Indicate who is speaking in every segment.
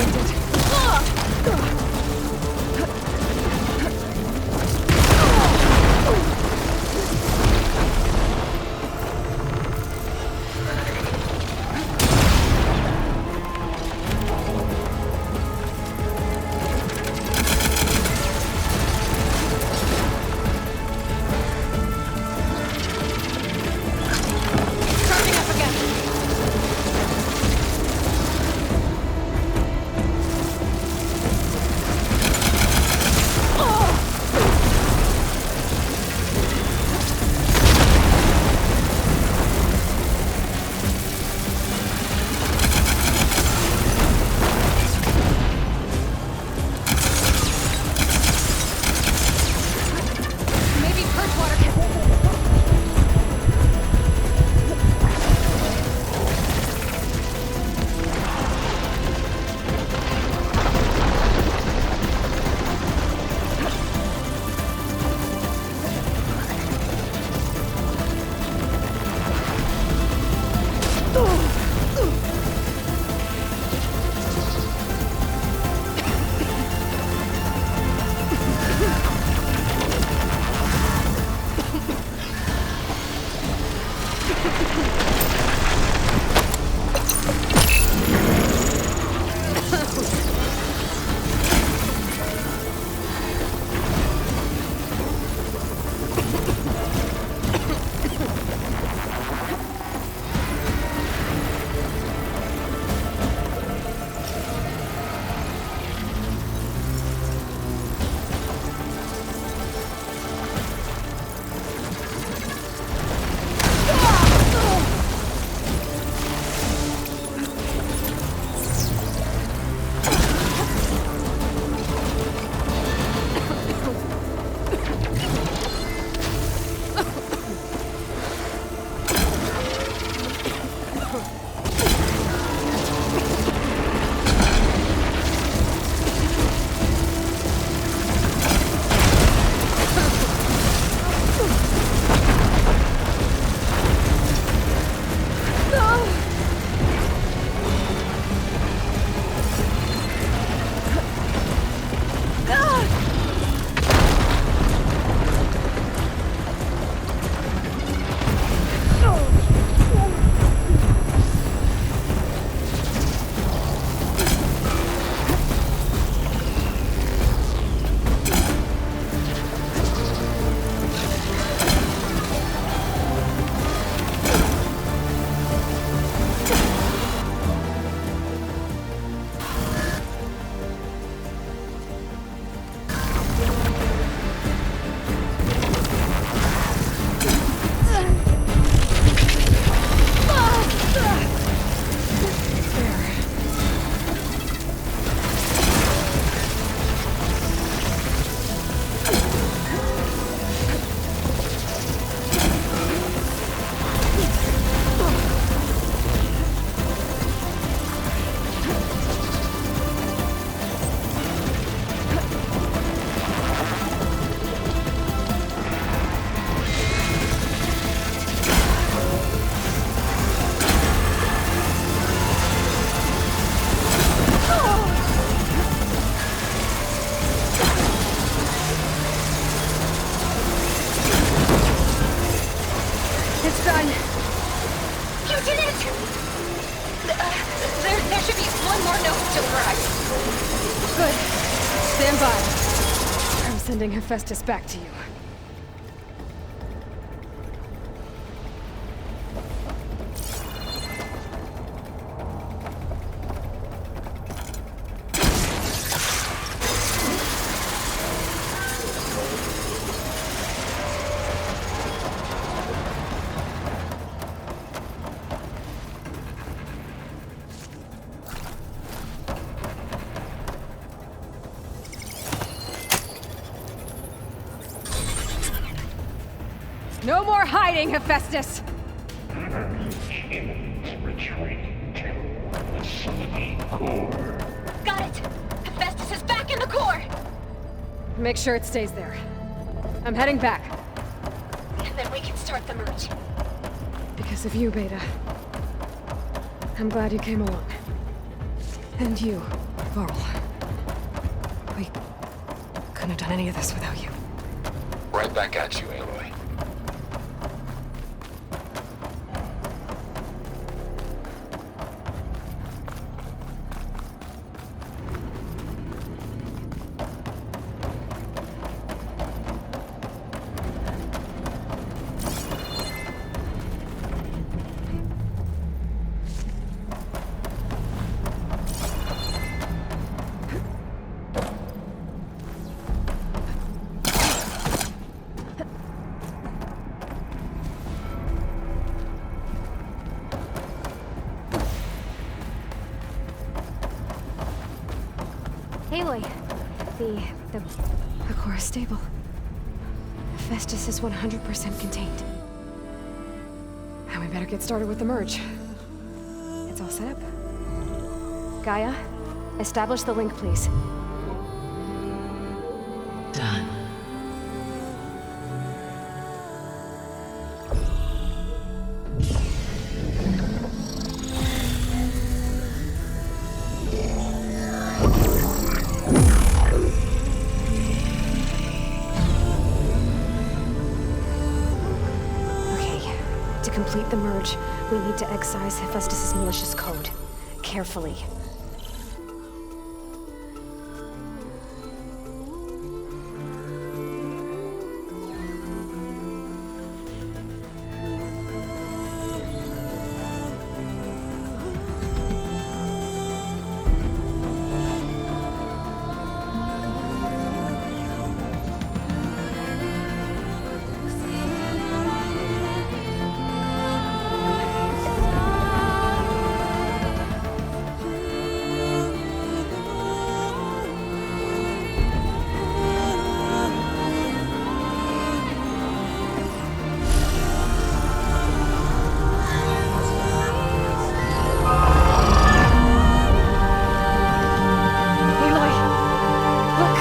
Speaker 1: ain't it?
Speaker 2: Charging up again. Maybe Perchwater can...
Speaker 1: It's done.
Speaker 2: You did it! There should be one more note to arrive.
Speaker 1: Good. Stand by. I'm sending Hephaestus back to you. No more hiding, Hephaestus!
Speaker 3: Retreat to the city core.
Speaker 2: Got it! Hephaestus is back in the core!
Speaker 1: Make sure it stays there. I'm heading back.
Speaker 2: And then we can start the merge.
Speaker 1: Because of you, Beta. I'm glad you came along. And you, Varl. We couldn't have done any of this without you.
Speaker 4: Right back at you, Aloy.
Speaker 1: Aloy, the Ikora stable. Hephaestus is 100% contained. And we better get started with the merge. It's all set up. Gaia, establish the link, please.
Speaker 5: Done.
Speaker 1: Okay, to complete the merge, we need to excise Hephaestus' malicious code. Carefully. Aloy! Look!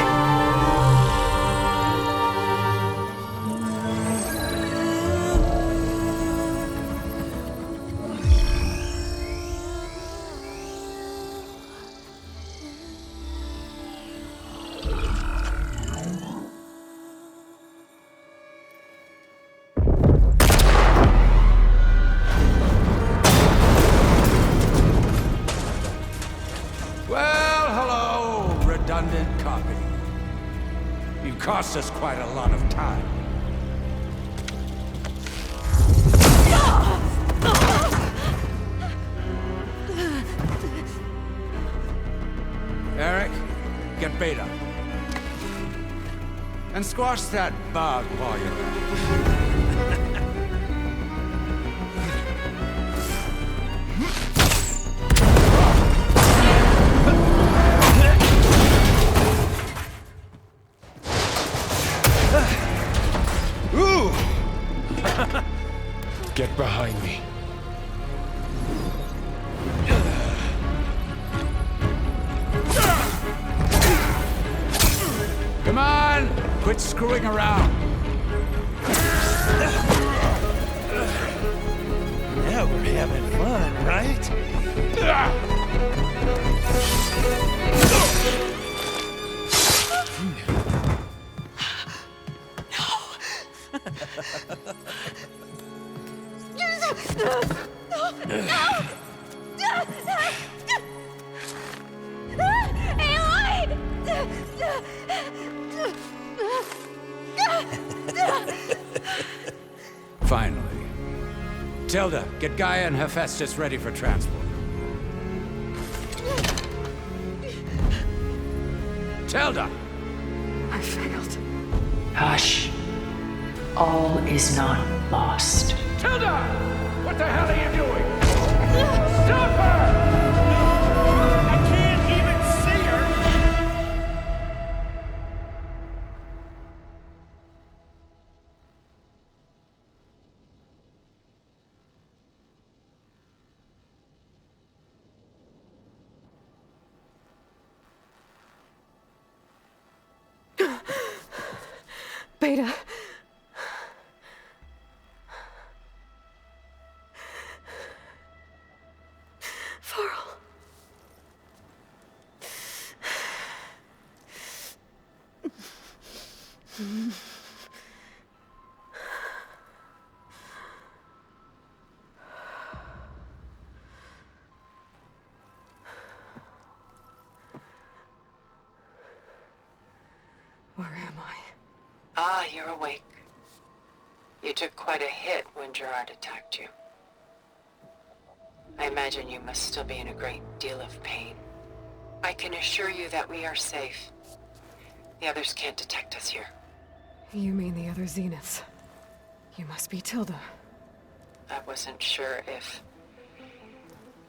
Speaker 6: Well, hello, redundant copy. You cost us quite a lot of time. Eric, get Beta. And squash that bug while you're at it. Ooh!
Speaker 3: Get behind me.
Speaker 6: Come on! Quit screwing around.
Speaker 7: Now we're having fun, right?
Speaker 6: Finally. Tilda, get Gaia and Hephaestus ready for transport. Tilda!
Speaker 1: I failed.
Speaker 5: Hush. All is not lost.
Speaker 6: Tilda! What the hell are you doing? Stop her!
Speaker 7: I can't even see her!
Speaker 1: Beta. Varl. Where am I?
Speaker 5: Ah, you're awake. You took quite a hit when Gerard attacked you. I imagine you must still be in a great deal of pain. I can assure you that we are safe. The others can't detect us here.
Speaker 1: You mean the other Zeniths? You must be Tilda.
Speaker 5: I wasn't sure if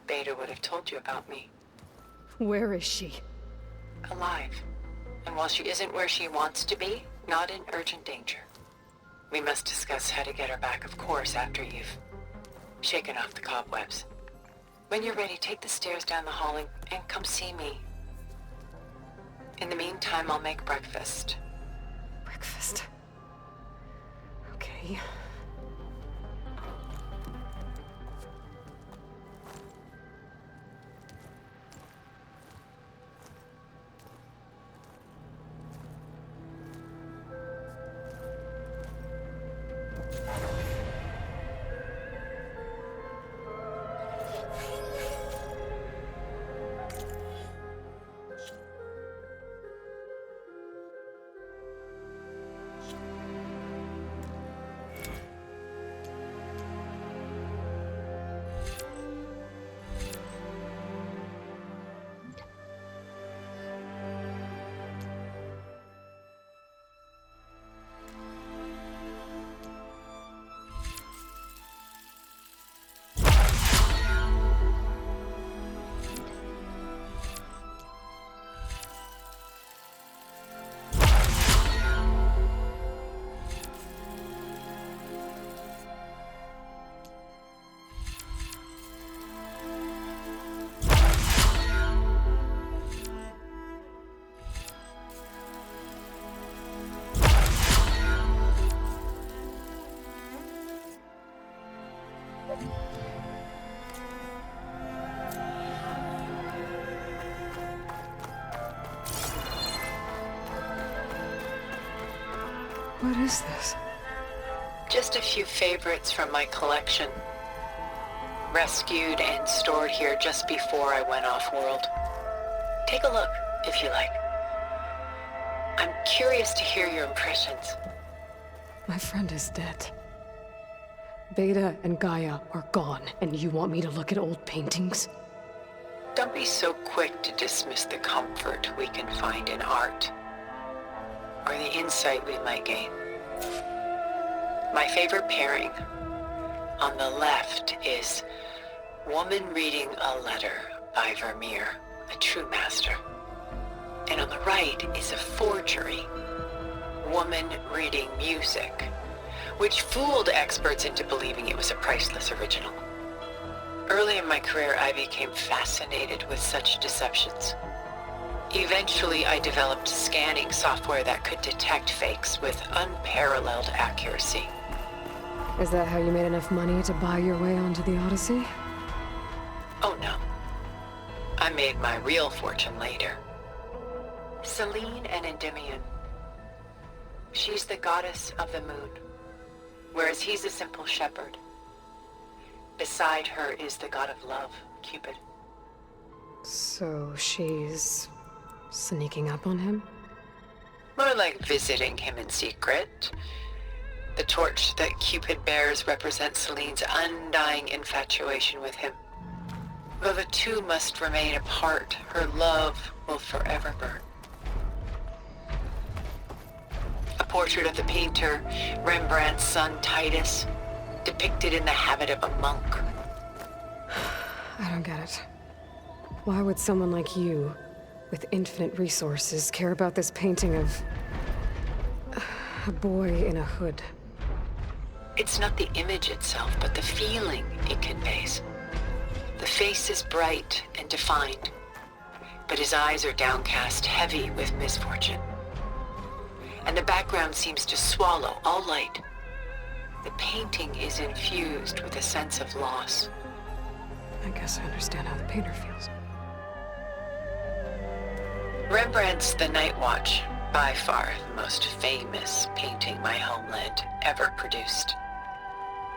Speaker 5: Beta would have told you about me.
Speaker 1: Where is she?
Speaker 5: Alive. And while she isn't where she wants to be, not in urgent danger. We must discuss how to get her back, of course, after you've shaken off the cobwebs. When you're ready, take the stairs down the hall and come see me. In the meantime, I'll make breakfast.
Speaker 1: Breakfast. Okay. What is this?
Speaker 5: Just a few favorites from my collection. Rescued and stored here just before I went off-world. Take a look, if you like. I'm curious to hear your impressions.
Speaker 1: My friend is dead. Beta and Gaia are gone, and you want me to look at old paintings?
Speaker 5: Don't be so quick to dismiss the comfort we can find in art, or the insight we might gain. My favorite pairing on the left is Woman Reading a Letter by Vermeer, a true master. And on the right is a forgery, Woman Reading Music, which fooled experts into believing it was a priceless original. Early in my career, I became fascinated with such deceptions. Eventually, I developed scanning software that could detect fakes with unparalleled accuracy.
Speaker 1: Is that how you made enough money to buy your way onto the Odyssey?
Speaker 5: Oh no. I made my real fortune later. Selene and Endymion. She's the goddess of the moon, whereas he's a simple shepherd. Beside her is the god of love, Cupid.
Speaker 1: So she's sneaking up on him?
Speaker 5: More like visiting him in secret. The torch that Cupid bears represents Selene's undying infatuation with him. Though the two must remain apart, her love will forever burn. A portrait of the painter, Rembrandt's son Titus, depicted in the habit of a monk.
Speaker 1: I don't get it. Why would someone like you, with infinite resources, care about this painting of a boy in a hood?
Speaker 5: It's not the image itself, but the feeling it conveys. The face is bright and defined, but his eyes are downcast, heavy with misfortune. And the background seems to swallow all light. The painting is infused with a sense of loss.
Speaker 1: I guess I understand how the painter feels.
Speaker 5: Rembrandt's The Night Watch By far the most famous painting my homeland ever produced.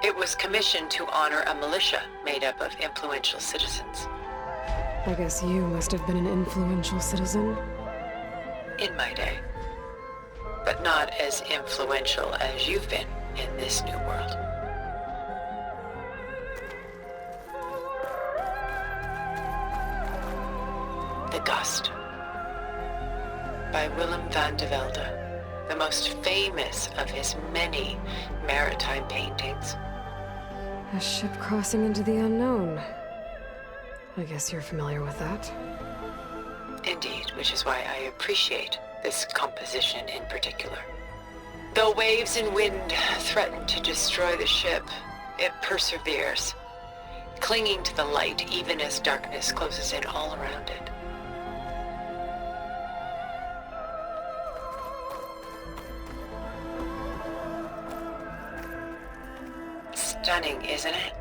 Speaker 5: It was commissioned to honor a militia made up of influential citizens.
Speaker 1: I guess you must have been an influential citizen.
Speaker 5: In my day. But not as influential as you've been in this new world. The Dust. By Willem van de Velde, the most famous of his many maritime paintings.
Speaker 1: A ship crossing into the unknown. I guess you're familiar with that.
Speaker 5: Indeed, which is why I appreciate this composition in particular. Though waves and wind threaten to destroy the ship, it perseveres, clinging to the light even as darkness closes in all around it. Stunning, isn't it?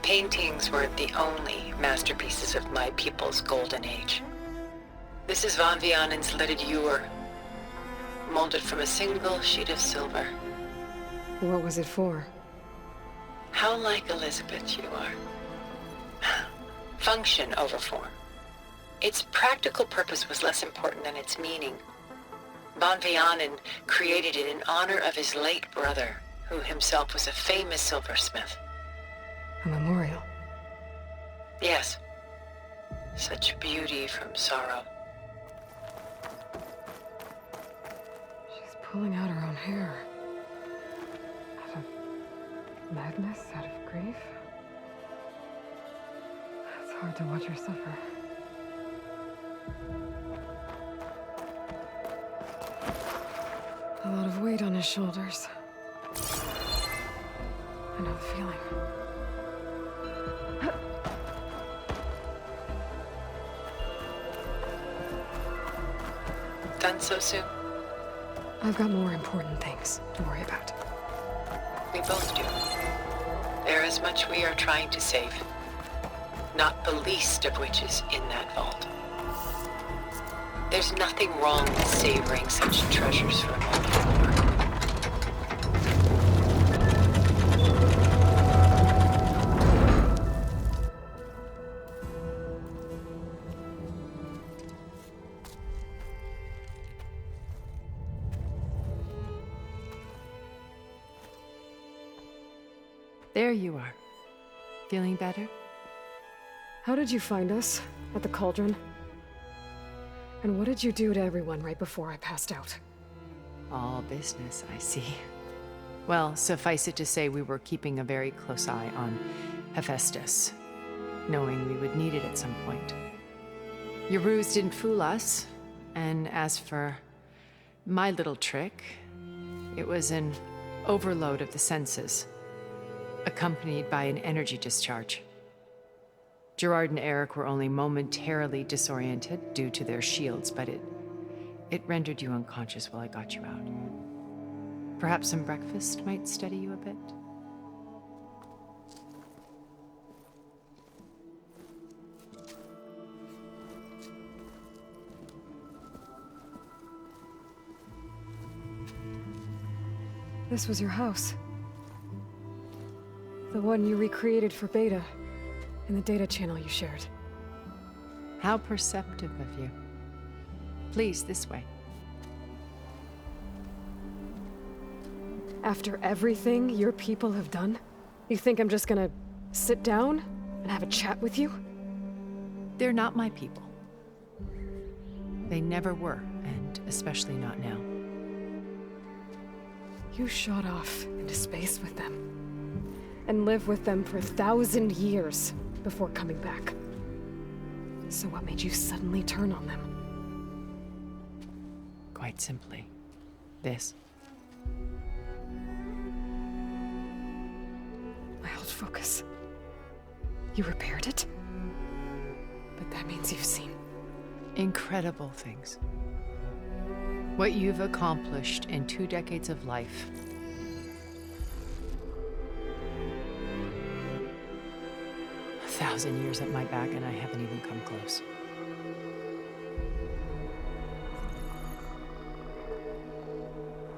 Speaker 5: Paintings were the only masterpieces of my people's golden age. This is Van Vianen's leaded ewer, molded from a single sheet of silver.
Speaker 1: What was it for?
Speaker 5: How like Elizabeth you are. Function over form. Its practical purpose was less important than its meaning. Van Vianen created it in honor of his late brother, who himself was a famous silversmith.
Speaker 1: A memorial.
Speaker 5: Yes. Such beauty from sorrow.
Speaker 1: She's pulling out her own hair. Out of madness, out of grief. It's hard to watch her suffer. A lot of weight on his shoulders. I know the feeling.
Speaker 5: Done so soon?
Speaker 1: I've got more important things to worry about.
Speaker 5: We both do. There is much we are trying to save. Not the least of which is in that vault. There's nothing wrong with savoring such treasures for a moment.
Speaker 8: There you are. Feeling better?
Speaker 1: How did you find us? At the cauldron? And what did you do to everyone right before I passed out?
Speaker 8: All business, I see. Well, suffice it to say we were keeping a very close eye on Hephaestus, knowing we would need it at some point. Your ruse didn't fool us, and as for my little trick, it was an overload of the senses, accompanied by an energy discharge. Gerard and Eric were only momentarily disoriented due to their shields, but it rendered you unconscious while I got you out. Perhaps some breakfast might steady you a bit?
Speaker 1: This was your house. The one you recreated for Beta, in the data channel you shared.
Speaker 8: How perceptive of you. Please, this way.
Speaker 1: After everything your people have done, you think I'm just gonna sit down and have a chat with you?
Speaker 8: They're not my people. They never were, and especially not now.
Speaker 1: You shot off into space with them. And lived with them for 1,000 years before coming back. So what made you suddenly turn on them?
Speaker 8: Quite simply, this.
Speaker 1: My old focus. You repaired it? But that means you've seen
Speaker 8: Incredible things. What you've accomplished in 2 decades of life. A 1,000 years at my back and I haven't even come close.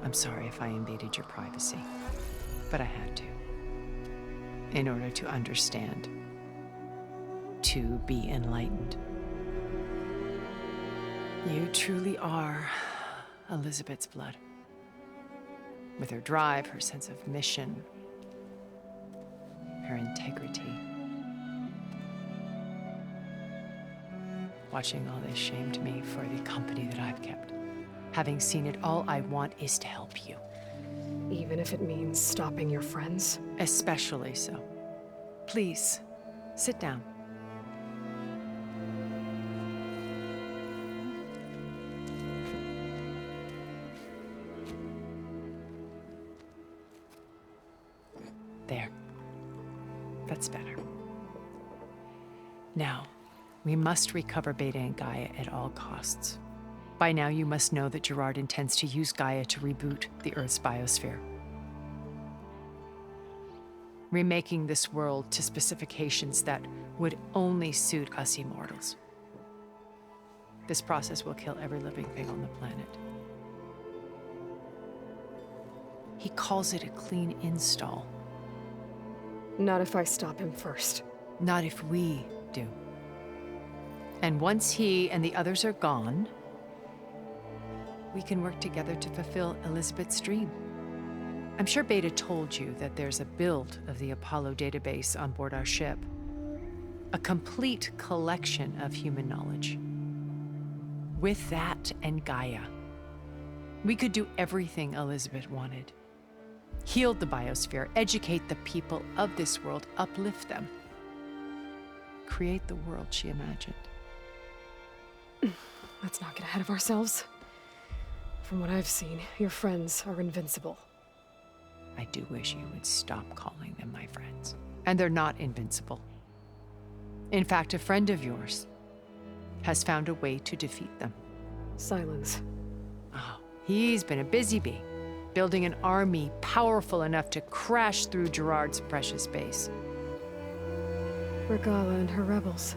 Speaker 8: I'm sorry if I invaded your privacy, but I had to. In order to understand, to be enlightened. You truly are Elizabeth's blood. With her drive, her sense of mission, her integrity. Watching all this shamed me for the company that I've kept. Having seen it, all I want is to help you.
Speaker 1: Even if it means stopping your friends?
Speaker 8: Especially so. Please, sit down. There. That's better. Now, we must recover Beta and Gaia at all costs. By now, you must know that Gerard intends to use Gaia to reboot the Earth's biosphere. Remaking this world to specifications that would only suit us immortals. This process will kill every living thing on the planet. He calls it a clean install.
Speaker 1: Not if I stop him first.
Speaker 8: Not if we do. And once he and the others are gone, we can work together to fulfill Elizabeth's dream. I'm sure Beta told you that there's a build of the Apollo database on board our ship. A complete collection of human knowledge. With that and Gaia, we could do everything Elizabeth wanted. Heal the biosphere, educate the people of this world, uplift them. Create the world she imagined.
Speaker 1: Let's not get ahead of ourselves. From what I've seen, your friends are invincible.
Speaker 8: I do wish you would stop calling them my friends. And they're not invincible. In fact, a friend of yours has found a way to defeat them.
Speaker 1: Silence.
Speaker 8: Oh, he's been a busy bee, building an army powerful enough to crash through Gerard's precious base.
Speaker 1: Regala and her rebels.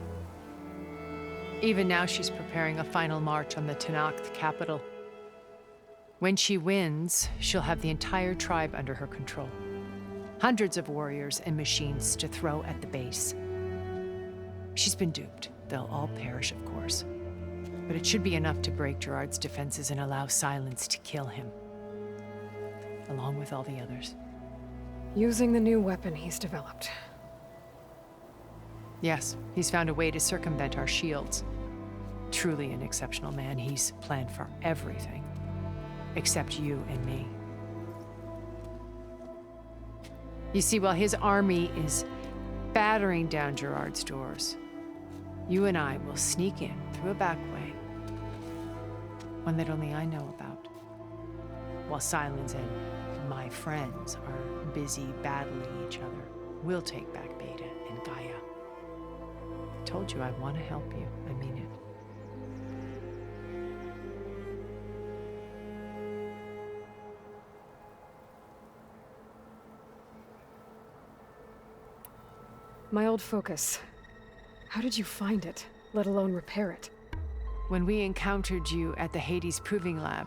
Speaker 8: Even now, she's preparing a final march on the Tenakth capital. When she wins, she'll have the entire tribe under her control. Hundreds of warriors and machines to throw at the base. She's been duped. They'll all perish, of course. But it should be enough to break Gerard's defenses and allow Silence to kill him. Along with all the others.
Speaker 1: Using the new weapon he's developed.
Speaker 8: Yes, he's found a way to circumvent our shields. Truly an exceptional man. He's planned for everything. Except you and me. You see, while his army is battering down Gerard's doors, you and I will sneak in through a back way. One that only I know about. While Silence and my friends are busy battling each other, we'll take back Beta and Gaia. I told you I want to help you. I mean it.
Speaker 1: My old focus. How did you find it, let alone repair it?
Speaker 8: When we encountered you at the Hades Proving Lab,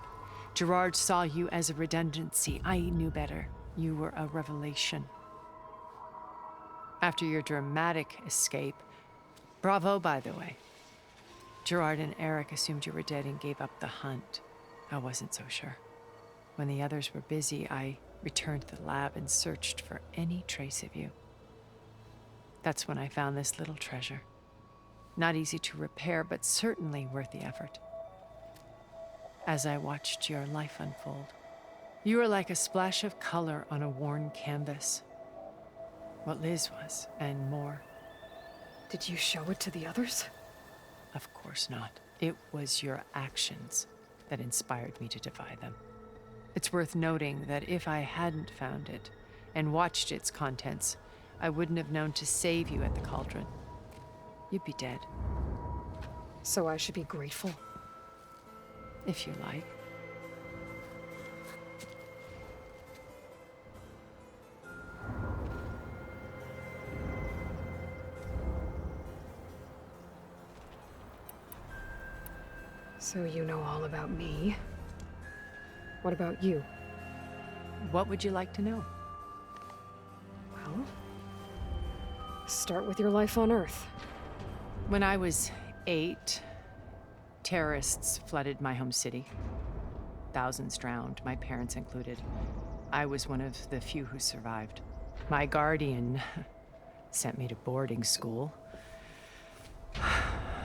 Speaker 8: Gerard saw you as a redundancy. I knew better. You were a revelation. After your dramatic escape, bravo, by the way. Gerard and Eric assumed you were dead and gave up the hunt. I wasn't so sure. When the others were busy, I returned to the lab and searched for any trace of you. That's when I found this little treasure. Not easy to repair, but certainly worth the effort. As I watched your life unfold, you were like a splash of color on a worn canvas. What Liz was, and more.
Speaker 1: Did you show it to the others?
Speaker 8: Of course not. It was your actions that inspired me to defy them. It's worth noting that if I hadn't found it and watched its contents, I wouldn't have known to save you at the cauldron. You'd be dead.
Speaker 1: So I should be grateful?
Speaker 8: If you like.
Speaker 1: So you know all about me. What about you?
Speaker 8: What would you like to know?
Speaker 1: Well, start with your life on Earth.
Speaker 8: When I was 8, terrorists flooded my home city. Thousands drowned, my parents included. I was one of the few who survived. My guardian sent me to boarding school.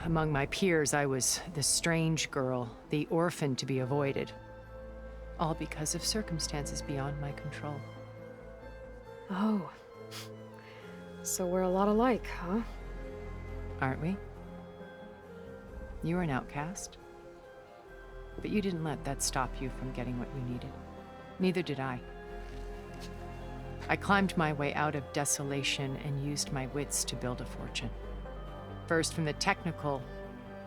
Speaker 8: Among my peers, I was the strange girl, the orphan to be avoided. All because of circumstances beyond my control.
Speaker 1: Oh. So we're a lot alike, huh?
Speaker 8: Aren't we? You were an outcast. But you didn't let that stop you from getting what you needed. Neither did I. I climbed my way out of desolation and used my wits to build a fortune. First, from the technical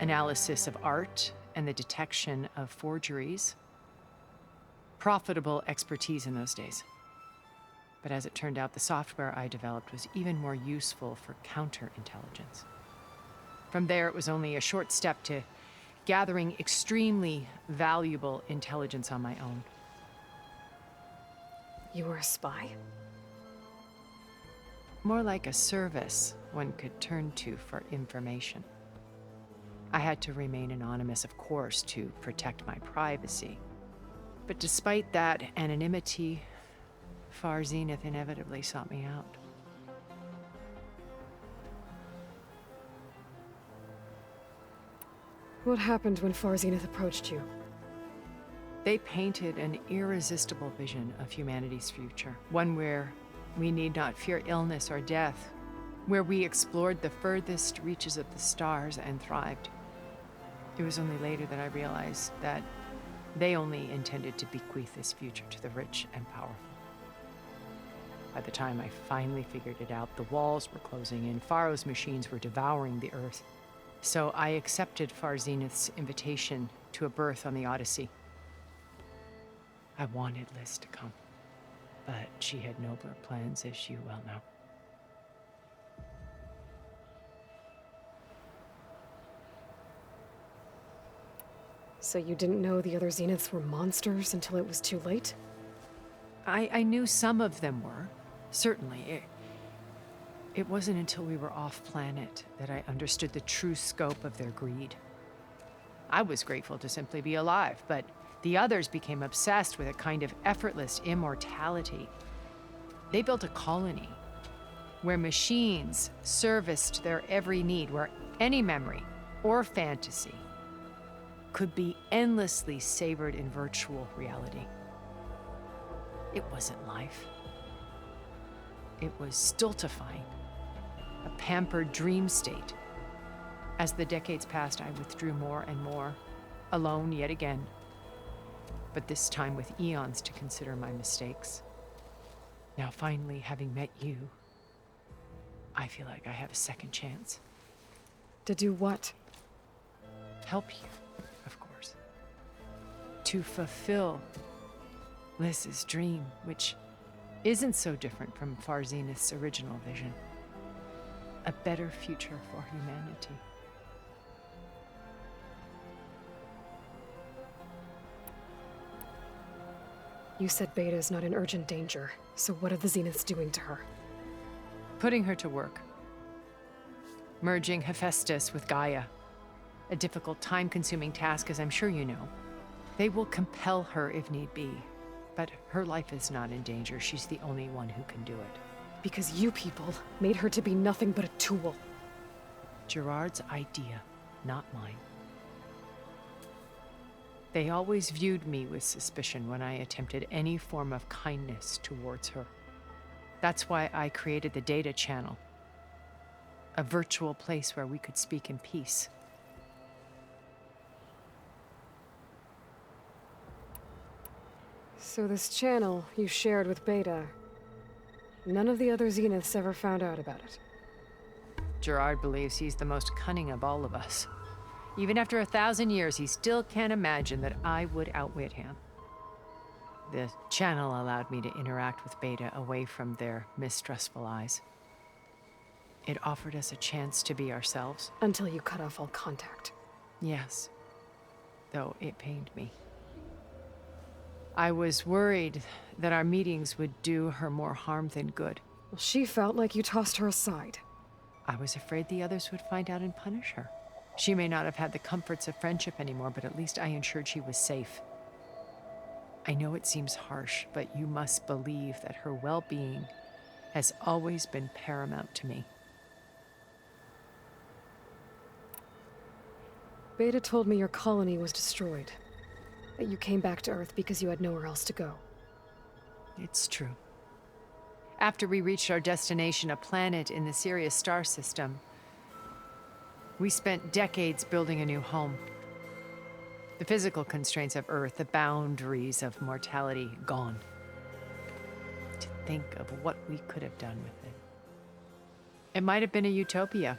Speaker 8: analysis of art and the detection of forgeries. Profitable expertise in those days. But as it turned out, the software I developed was even more useful for counterintelligence. From there, it was only a short step to gathering extremely valuable intelligence on my own.
Speaker 1: You were a spy?
Speaker 8: More like a service one could turn to for information. I had to remain anonymous, of course, to protect my privacy. But despite that anonymity, Far Zenith inevitably sought me out.
Speaker 1: What happened when Far Zenith approached you?
Speaker 8: They painted an irresistible vision of humanity's future, one where we need not fear illness or death, where we explored the furthest reaches of the stars and thrived. It was only later that I realized that they only intended to bequeath this future to the rich and powerful. By the time I finally figured it out, the walls were closing in, Pharaoh's machines were devouring the Earth. So I accepted Far Zenith's invitation to a berth on the Odyssey. I wanted Liz to come, but she had nobler plans, as you well know.
Speaker 1: So you didn't know the other Zeniths were monsters until it was too late?
Speaker 8: I knew some of them were, certainly. It wasn't until we were off-planet that I understood the true scope of their greed. I was grateful to simply be alive, but the others became obsessed with a kind of effortless immortality. They built a colony where machines serviced their every need, where any memory or fantasy could be endlessly savored in virtual reality. It wasn't life. It was stultifying, a pampered dream state. As the decades passed, I withdrew more and more, alone yet again, but this time with eons to consider my mistakes. Now finally, having met you, I feel like I have a second chance.
Speaker 1: To do what?
Speaker 8: Help you, of course. To fulfill Liz's dream, which isn't so different from Far Zenith's original vision. A better future for humanity.
Speaker 1: You said Beta is not in urgent danger, so what are the Zeniths doing to her?
Speaker 8: Putting her to work. Merging Hephaestus with Gaia. A difficult, time-consuming task, as I'm sure you know. They will compel her if need be. But her life is not in danger. She's the only one who can do it.
Speaker 1: Because you people made her to be nothing but a tool.
Speaker 8: Gerard's idea, not mine. They always viewed me with suspicion when I attempted any form of kindness towards her. That's why I created the Data Channel. A virtual place where we could speak in peace.
Speaker 1: So this channel you shared with Beta, none of the other Zeniths ever found out about it?
Speaker 8: Gerard believes he's the most cunning of all of us. Even after 1,000 years, he still can't imagine that I would outwit him. The channel allowed me to interact with Beta away from their mistrustful eyes. It offered us a chance to be ourselves.
Speaker 1: Until you cut off all contact.
Speaker 8: Yes, though it pained me. I was worried that our meetings would do her more harm than good.
Speaker 1: Well, she felt like you tossed her aside.
Speaker 8: I was afraid the others would find out and punish her. She may not have had the comforts of friendship anymore, but at least I ensured she was safe. I know it seems harsh, but you must believe that her well-being has always been paramount to me.
Speaker 1: Beta told me your colony was destroyed. That you came back to Earth because you had nowhere else to go.
Speaker 8: It's true. After we reached our destination, a planet in the Sirius star system, we spent decades building a new home. The physical constraints of Earth, the boundaries of mortality, gone. To think of what we could have done with it. It might have been a utopia.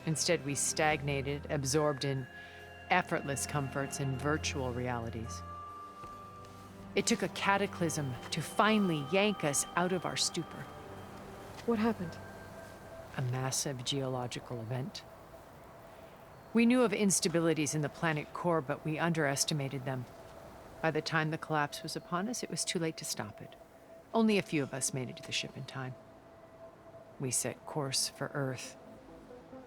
Speaker 8: Instead, we stagnated, absorbed in effortless comforts and virtual realities. It took a cataclysm to finally yank us out of our stupor.
Speaker 1: What happened?
Speaker 8: A massive geological event. We knew of instabilities in the planet core, but we underestimated them. By the time the collapse was upon us, it was too late to stop it. Only a few of us made it to the ship in time. We set course for Earth,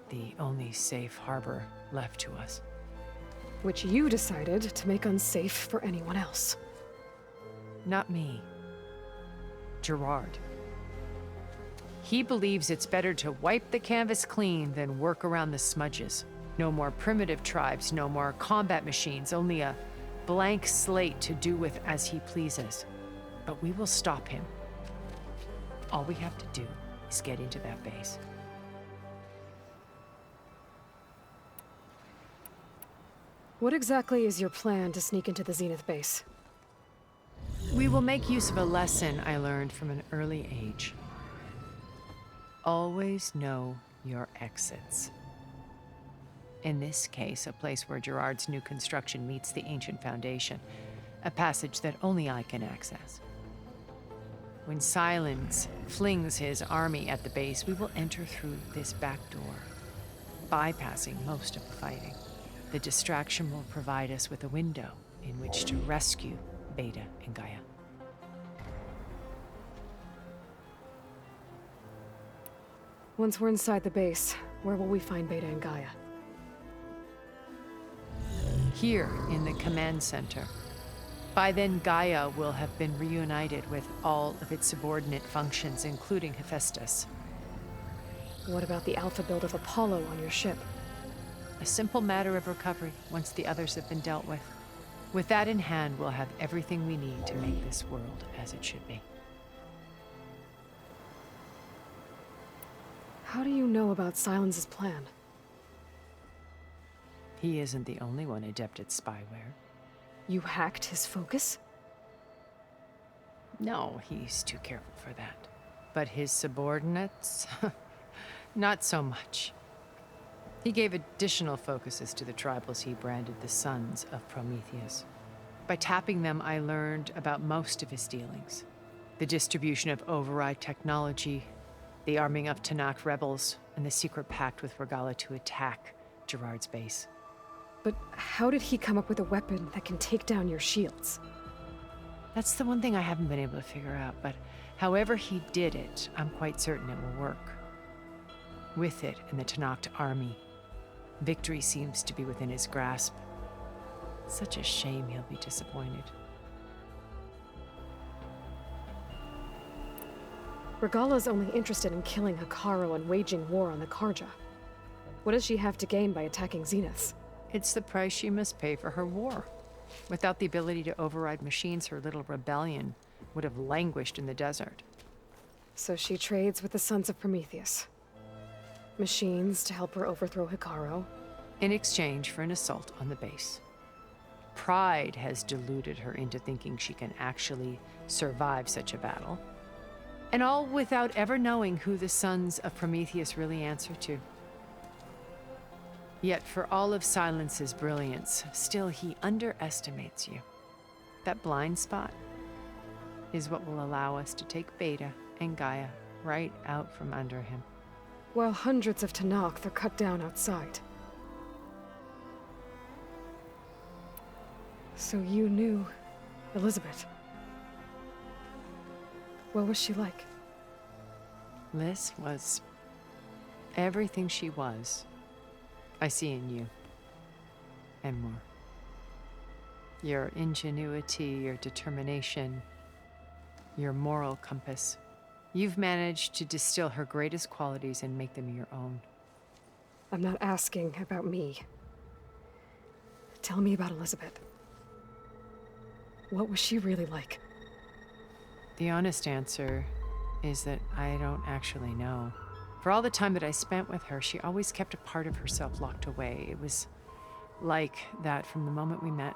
Speaker 8: the only safe harbor left to us.
Speaker 1: Which you decided to make unsafe for anyone else.
Speaker 8: Not me. Gerard. He believes it's better to wipe the canvas clean than work around the smudges. No more primitive tribes, no more combat machines, only a blank slate to do with as he pleases. But we will stop him. All we have to do is get into that base.
Speaker 1: What exactly is your plan to sneak into the Zenith base?
Speaker 8: We will make use of a lesson I learned from an early age. Always know your exits. In this case, a place where Gerard's new construction meets the ancient foundation, a passage that only I can access. When Silence flings his army at the base, we will enter through this back door, bypassing most of the fighting. The distraction will provide us with a window in which to rescue Beta and Gaia.
Speaker 1: Once we're inside the base, where will we find Beta and Gaia?
Speaker 8: Here in the command center. By then, Gaia will have been reunited with all of its subordinate functions, including Hephaestus.
Speaker 1: What about the alpha build of Apollo on your ship?
Speaker 8: A simple matter of recovery once the others have been dealt with. With that in hand, we'll have everything we need to make this world as it should be.
Speaker 1: How do you know about Silence's plan?
Speaker 8: He isn't the only one adept at spyware.
Speaker 1: You hacked his focus?
Speaker 8: No, he's too careful for that. But his subordinates? Not so much. He gave additional focuses to the tribals he branded the Sons of Prometheus. By tapping them, I learned about most of his dealings. The distribution of override technology, the arming of Tanakh rebels, and the secret pact with Regalla to attack Gerard's base.
Speaker 1: But how did he come up with a weapon that can take down your shields?
Speaker 8: That's the one thing I haven't been able to figure out, but however he did it, I'm quite certain it will work. With it and the Tanakh army, victory seems to be within his grasp. Such a shame he'll be disappointed.
Speaker 1: Regalla's only interested in killing Hekarro and waging war on the Karja. What does she have to gain by attacking Zeniths?
Speaker 8: It's the price she must pay for her war. Without the ability to override machines, her little rebellion would have languished in the desert.
Speaker 1: So she trades with the Sons of Prometheus. Machines to help her overthrow Hekarro.
Speaker 8: In exchange for an assault on the base. Pride has deluded her into thinking she can actually survive such a battle. And all without ever knowing who the Sons of Prometheus really answer to. Yet for all of Silence's brilliance, still he underestimates you. That blind spot is what will allow us to take Beta and Gaia right out from under him.
Speaker 1: While hundreds of Tanakh are cut down outside. So you knew Elizabeth. What was she like?
Speaker 8: Liz was everything she was. I see in you. And more. Your ingenuity, your determination, your moral compass. You've managed to distill her greatest qualities and make them your own.
Speaker 1: I'm not asking about me. Tell me about Elizabeth. What was she really like?
Speaker 8: The honest answer is that I don't actually know. For all the time that I spent with her, she always kept a part of herself locked away. It was like that from the moment we met.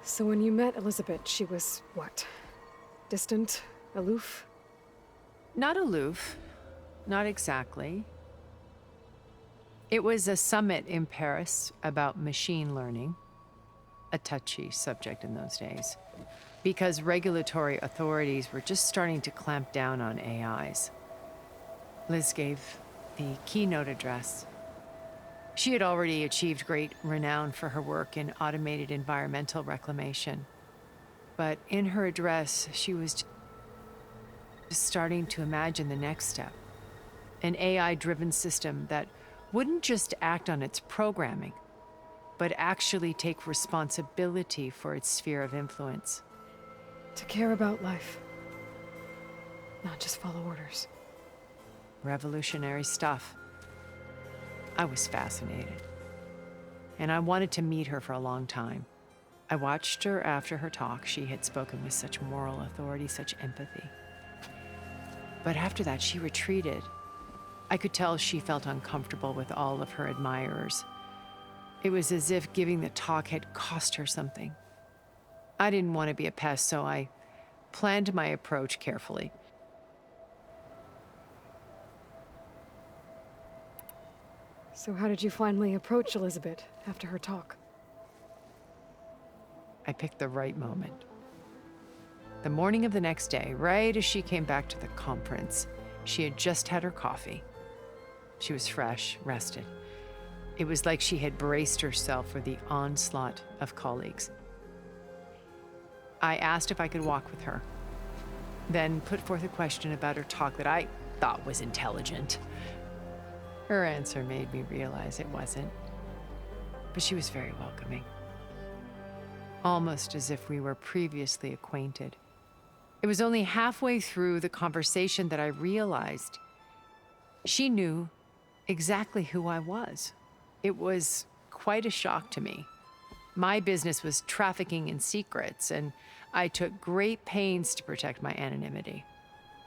Speaker 1: So when you met Elizabeth, she was what? Distant? Aloof?
Speaker 8: Not aloof. Not exactly. It was a summit in Paris about machine learning. A touchy subject in those days. Because regulatory authorities were just starting to clamp down on AIs. Liz gave the keynote address. She had already achieved great renown for her work in automated environmental reclamation. But in her address, she was just starting to imagine the next step. An AI-driven system that wouldn't just act on its programming, but actually take responsibility for its sphere of influence.
Speaker 1: To care about life. Not just follow orders.
Speaker 8: Revolutionary stuff. I was fascinated. And I wanted to meet her for a long time. I watched her after her talk. She had spoken with such moral authority, such empathy. But after that, she retreated. I could tell she felt uncomfortable with all of her admirers. It was as if giving the talk had cost her something. I didn't want to be a pest, so I planned my approach carefully.
Speaker 1: So how did you finally approach Elizabeth after her talk?
Speaker 8: I picked the right moment. The morning of the next day, right as she came back to the conference, she had just had her coffee. She was fresh, rested. It was like she had braced herself for the onslaught of colleagues. I asked if I could walk with her, then put forth a question about her talk that I thought was intelligent. Her answer made me realize it wasn't, but she was very welcoming. Almost as if we were previously acquainted. It was only halfway through the conversation that I realized she knew exactly who I was. It was quite a shock to me. My business was trafficking in secrets, and I took great pains to protect my anonymity.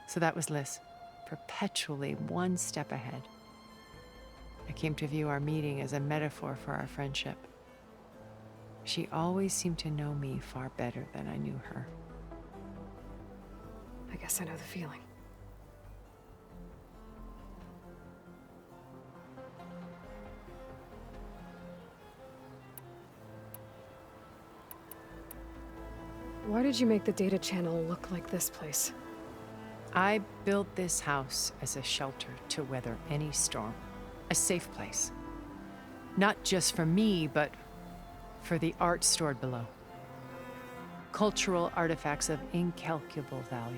Speaker 8: So that was Liz, perpetually one step ahead. I came to view our meeting as a metaphor for our friendship. She always seemed to know me far better than I knew her.
Speaker 1: I guess I know the feeling. Why did you make the data channel look like this place?
Speaker 8: I built this house as a shelter to weather any storm. A safe place. Not just for me, but for the art stored below. Cultural artifacts of incalculable value.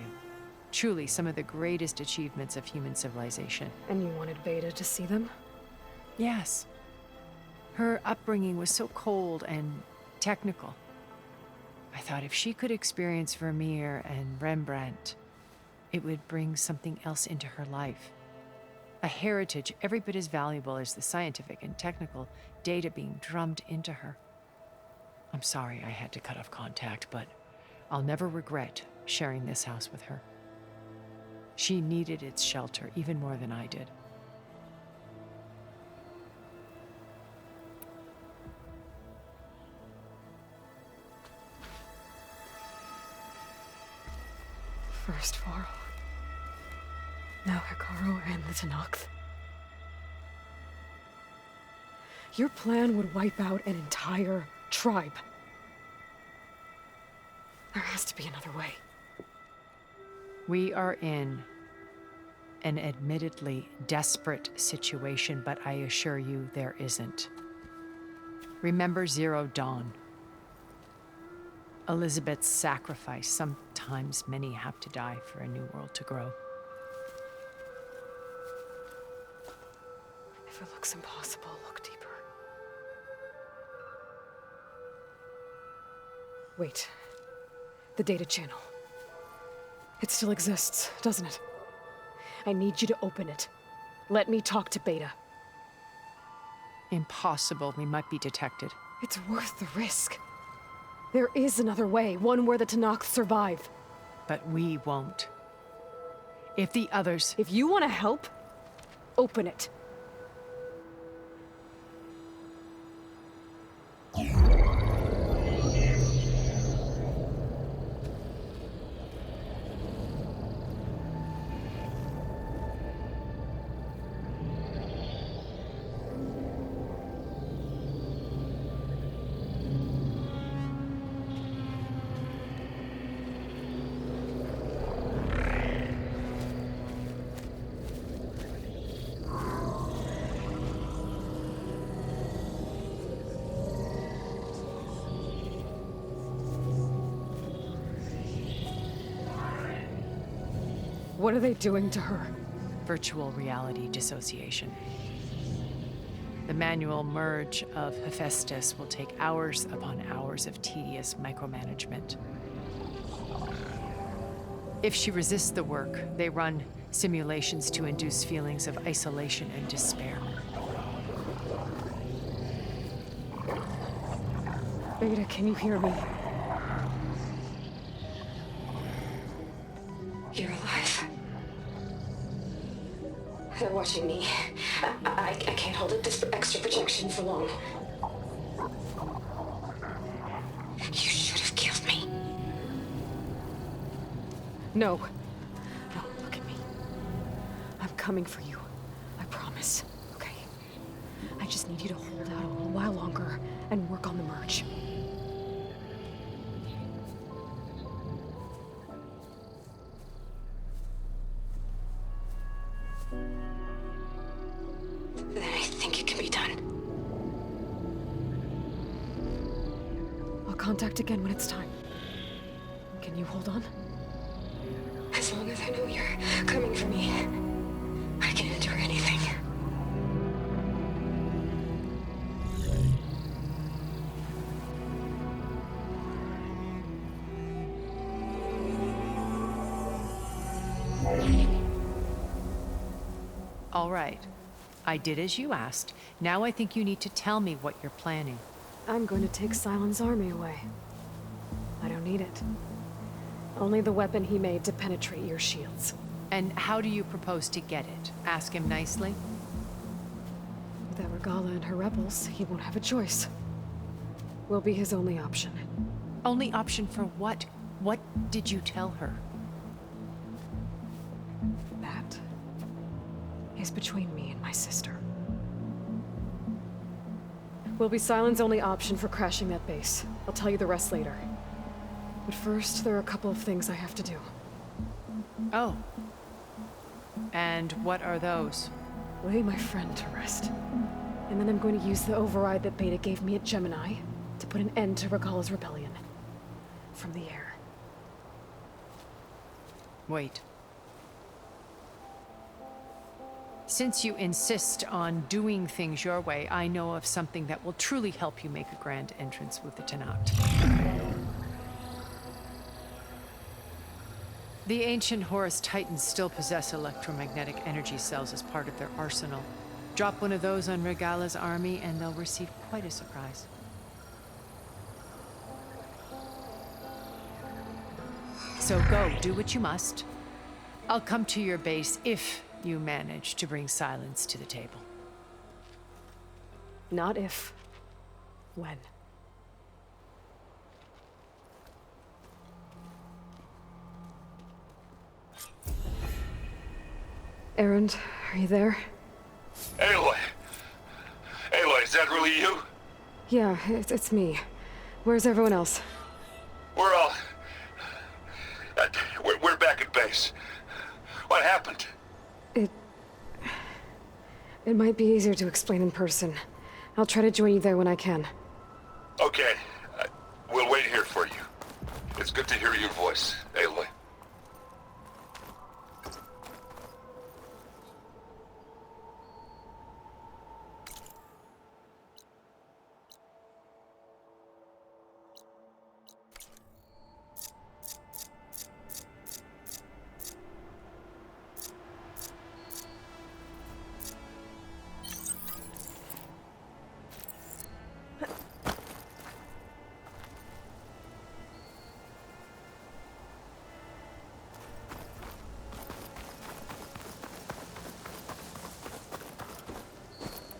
Speaker 8: Truly some of the greatest achievements of human civilization.
Speaker 1: And you wanted Veda to see them?
Speaker 8: Yes. Her upbringing was so cold and technical. I thought if she could experience Vermeer and Rembrandt, it would bring something else into her life. A heritage every bit as valuable as the scientific and technical data being drummed into her. I'm sorry I had to cut off contact, but I'll never regret sharing this house with her. She needed its shelter even more than I did.
Speaker 1: First Varl. Now Hekarro and the Tenakth. Your plan would wipe out an entire tribe. There has to be another way.
Speaker 8: We are in an admittedly desperate situation, but I assure you there isn't. Remember Zero Dawn. Elizabeth's sacrifice. Sometimes many have to die for a new world to grow.
Speaker 1: If it looks impossible, look deeper. Wait. The data channel. It still exists, doesn't it? I need you to open it. Let me talk to Beta.
Speaker 8: Impossible. We might be detected.
Speaker 1: It's worth the risk. There is another way, one where the Tenakth survive.
Speaker 8: But we won't. If the others...
Speaker 1: If you want to help, open it. What are they doing to her?
Speaker 8: Virtual reality dissociation. The manual merge of Hephaestus will take hours upon hours of tedious micromanagement. If she resists the work, they run simulations to induce feelings of isolation and despair.
Speaker 1: Beta, can you hear me?
Speaker 2: You're alive. They're watching me. I can't hold up this extra projection for long. You should have killed me.
Speaker 1: No. No, look at me. I'm coming for you. I promise. Okay? I just need you to hold out a little while longer and work on the merge.
Speaker 2: Then I think it can be done.
Speaker 1: I'll contact again when it's time. Can you hold on?
Speaker 2: As long as I know you're coming for me, I can endure anything.
Speaker 8: All right. I did as you asked. Now I think you need to tell me what you're planning.
Speaker 1: I'm going to take Sylens' army away. I don't need it. Only the weapon he made to penetrate your shields.
Speaker 8: And how do you propose to get it? Ask him nicely?
Speaker 1: Without Regala and her rebels, he won't have a choice. We'll be his only option.
Speaker 8: Only option for what? What did you tell her?
Speaker 1: That is between me and my sister. Will be Sylens' only option for crashing that base. I'll tell you the rest later. But first, there are a couple of things I have to do.
Speaker 8: Oh. And what are those?
Speaker 1: Lay my friend to rest. And then I'm going to use the override that Beta gave me at Gemini to put an end to Regala's rebellion. From the air.
Speaker 8: Wait. Since you insist on doing things your way, I know of something that will truly help you make a grand entrance with the Tenakth. The ancient Horus Titans still possess electromagnetic energy cells as part of their arsenal. Drop one of those on Regala's army and they'll receive quite a surprise. So go, do what you must. I'll come to your base if you manage to bring Sylens to the table.
Speaker 1: Not if. When. Erend, are you there?
Speaker 3: Aloy! Aloy, is that really you?
Speaker 1: Yeah, it's me. Where's everyone else?
Speaker 3: We're all... we're back at base. What happened?
Speaker 1: It might be easier to explain in person. I'll try to join you there when I can.
Speaker 3: Okay. We'll wait here for you. It's good to hear your voice, Aloy.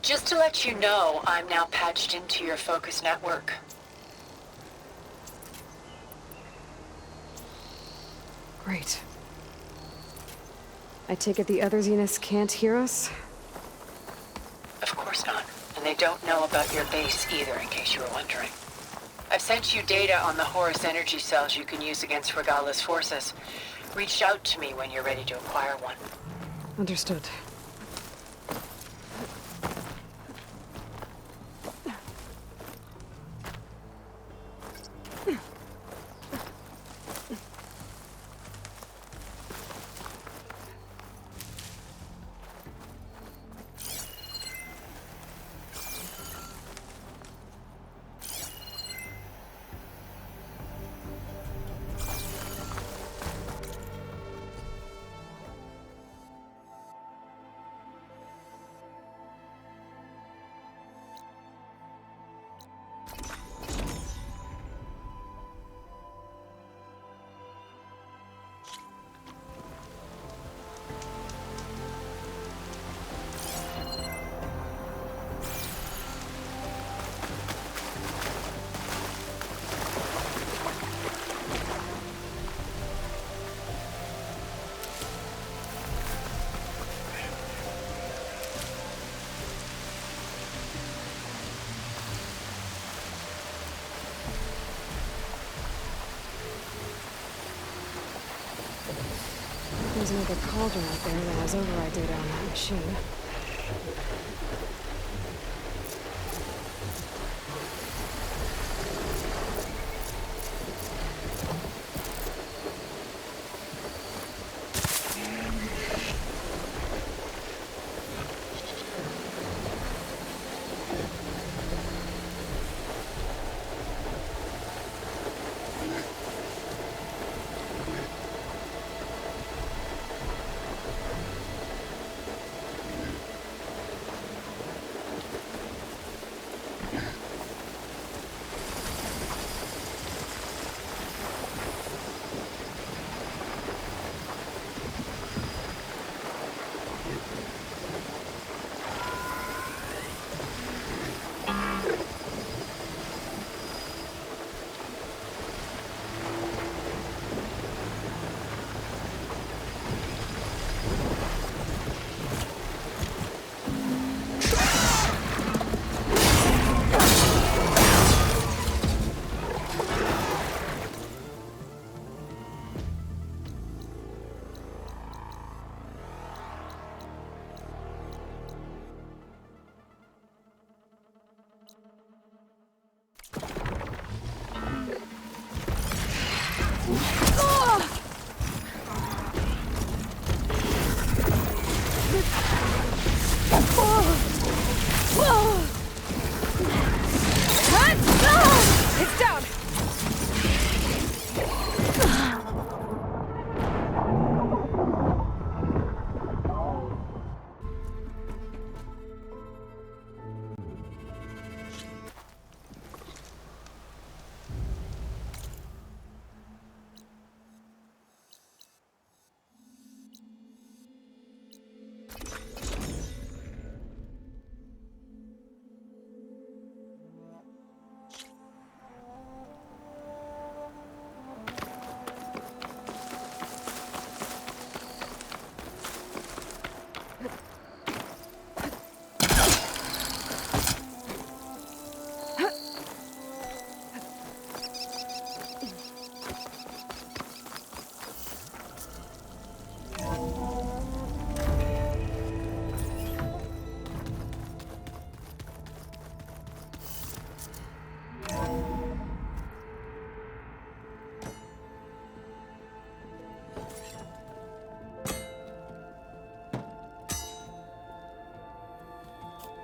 Speaker 5: Just to let you know, I'm now patched into your focus network.
Speaker 1: Great. I take it the other Zeniths can't hear us?
Speaker 5: Of course not. And they don't know about your base either, in case you were wondering. I've sent you data on the Horus energy cells you can use against Regala's forces. Reach out to me when you're ready to acquire one.
Speaker 1: Understood. There's another cauldron out there that has override data on that machine.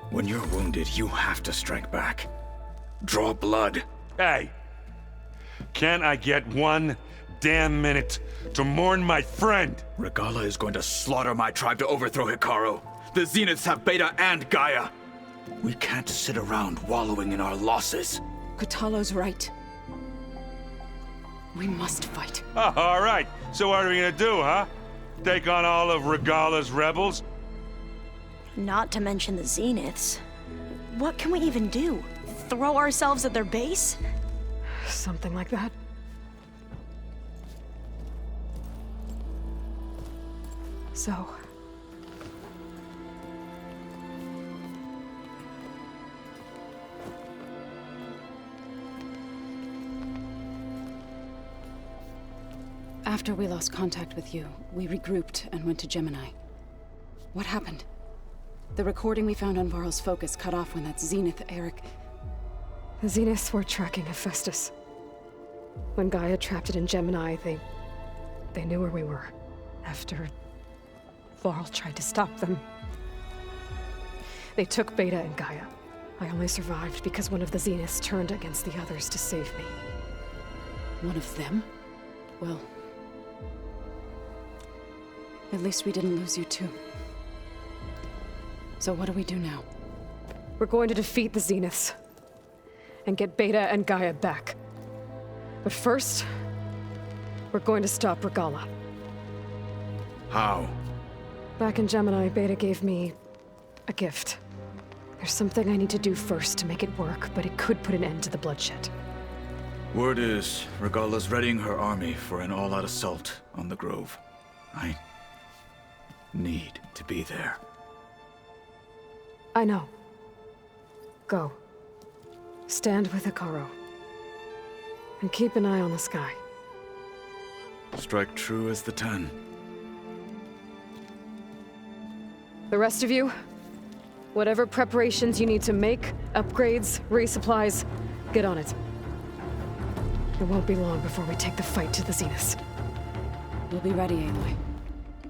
Speaker 9: When you're wounded, you have to strike back. Draw blood.
Speaker 3: Hey! Can't I get one damn minute to mourn my friend?
Speaker 9: Regalla is going to slaughter my tribe to overthrow Hikaru. The Zeniths have Beta and Gaia. We can't sit around wallowing in our losses.
Speaker 10: Kotallo's right. We must fight.
Speaker 3: Oh, all right. So what are we gonna do, huh? Take on all of Regalla's rebels?
Speaker 11: Not to mention the Zeniths. What can we even do? Throw ourselves at their base?
Speaker 1: Something like that. So...
Speaker 10: After we lost contact with you, we regrouped and went to Gemini. What happened? The recording we found on Varl's focus cut off when that Zenith Eric...
Speaker 1: The Zeniths were tracking Hephaestus. When Gaia trapped it in Gemini, they knew where we were. After Varl tried to stop them. They took Beta and Gaia. I only survived because one of the Zeniths turned against the others to save me.
Speaker 10: One of them? Well... at least we didn't lose you too. So what do we do now?
Speaker 1: We're going to defeat the Zeniths. And get Beta and Gaia back. But first, we're going to stop Regalla.
Speaker 9: How?
Speaker 1: Back in Gemini, Beta gave me a gift. There's something I need to do first to make it work, but it could put an end to the bloodshed.
Speaker 9: Word is, Regalla's readying her army for an all-out assault on the Grove. I need to be there.
Speaker 1: I know. Go. Stand with Hikaru. And keep an eye on the sky.
Speaker 9: Strike true as the 10.
Speaker 1: The rest of you, whatever preparations you need to make, upgrades, resupplies, get on it. It won't be long before we take the fight to the Zeniths.
Speaker 10: We'll be ready, Aloy.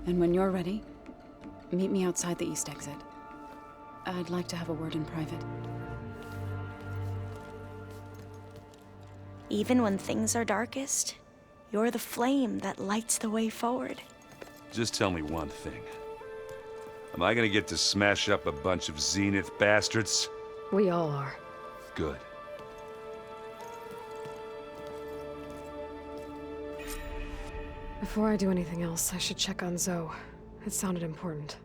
Speaker 10: And when you're ready, meet me outside the east exit. I'd like to have a word in private.
Speaker 11: Even when things are darkest, you're the flame that lights the way forward.
Speaker 3: Just tell me one thing. Am I gonna get to smash up a bunch of Zenith bastards?
Speaker 1: We all are.
Speaker 3: Good.
Speaker 1: Before I do anything else, I should check on Zoe. It sounded important.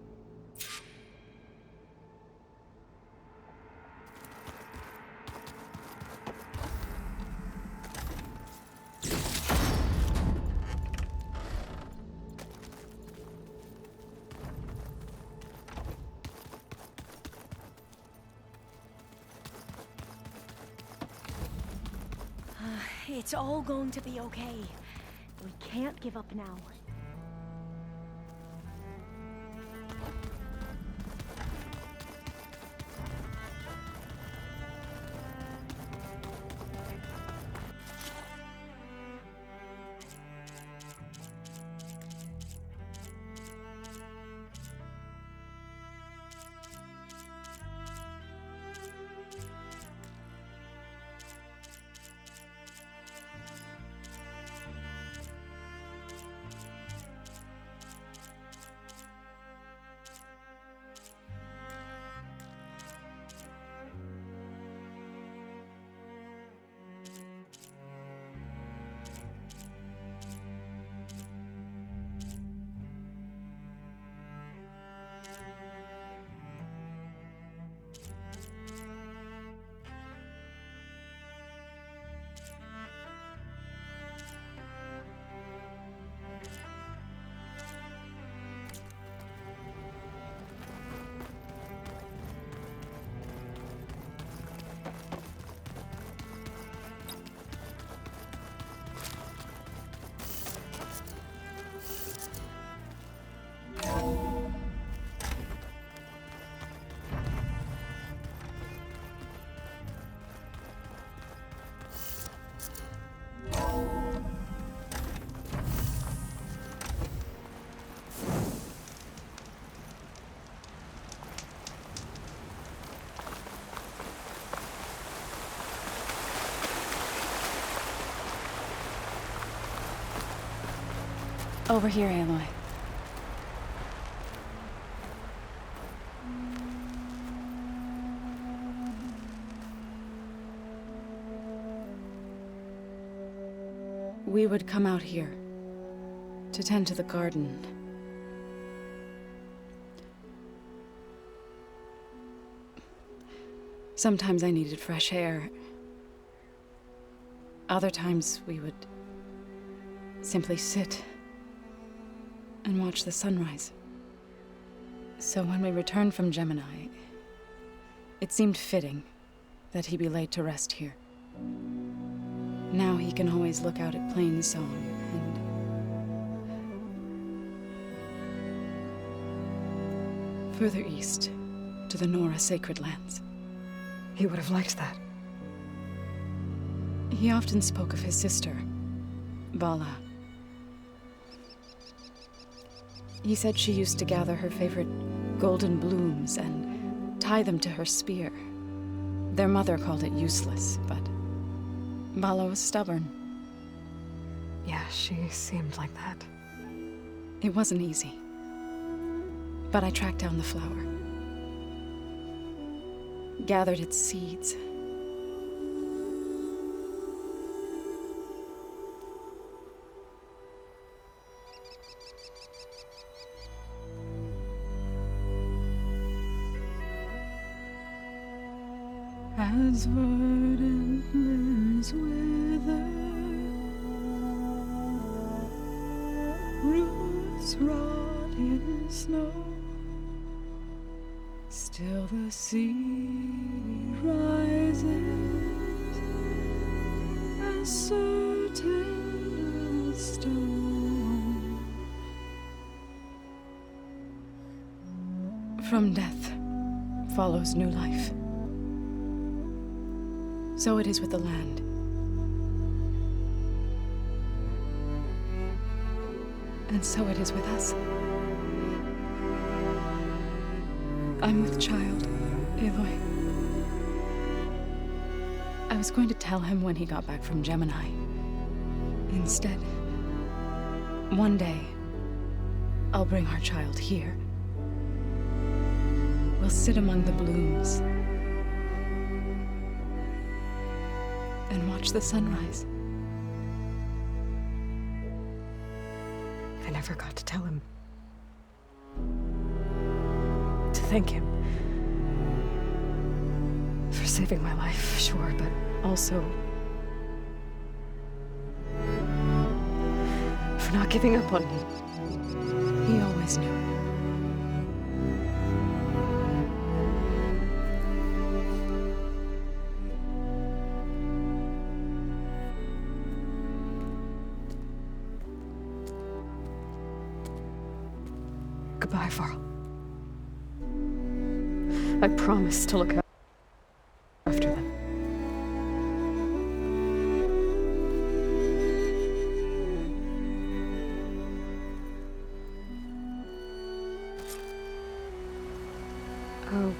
Speaker 11: It's all going to be okay. We can't give up now.
Speaker 10: Over here, Aloy. We would come out here to tend to the garden. Sometimes I needed fresh air. Other times we would simply sit and watch the sunrise. So when we returned from Gemini, it seemed fitting that he be laid to rest here. Now he can always look out at Plainsong and further east to the Nora Sacred Lands.
Speaker 1: He would have liked that.
Speaker 10: He often spoke of his sister, Bala. He said she used to gather her favorite golden blooms and tie them to her spear. Their mother called it useless, but Bala was stubborn.
Speaker 1: Yeah, she seemed like that.
Speaker 10: It wasn't easy. But I tracked down the flower. Gathered its seeds. As verdant limbs wither, roots rot in snow, still the sea rises, as certain as stone. From death follows new life. So it is with the land. And so it is with us. I'm with child, Aloy. I was going to tell him when he got back from Gemini. Instead, one day, I'll bring our child here. We'll sit among the blooms and watch the sunrise.
Speaker 1: I never got to tell him. To thank him. For saving my life, sure, but also for not giving up on me.
Speaker 10: He always knew.
Speaker 1: Goodbye, Varl. I promise to look after them. Oh.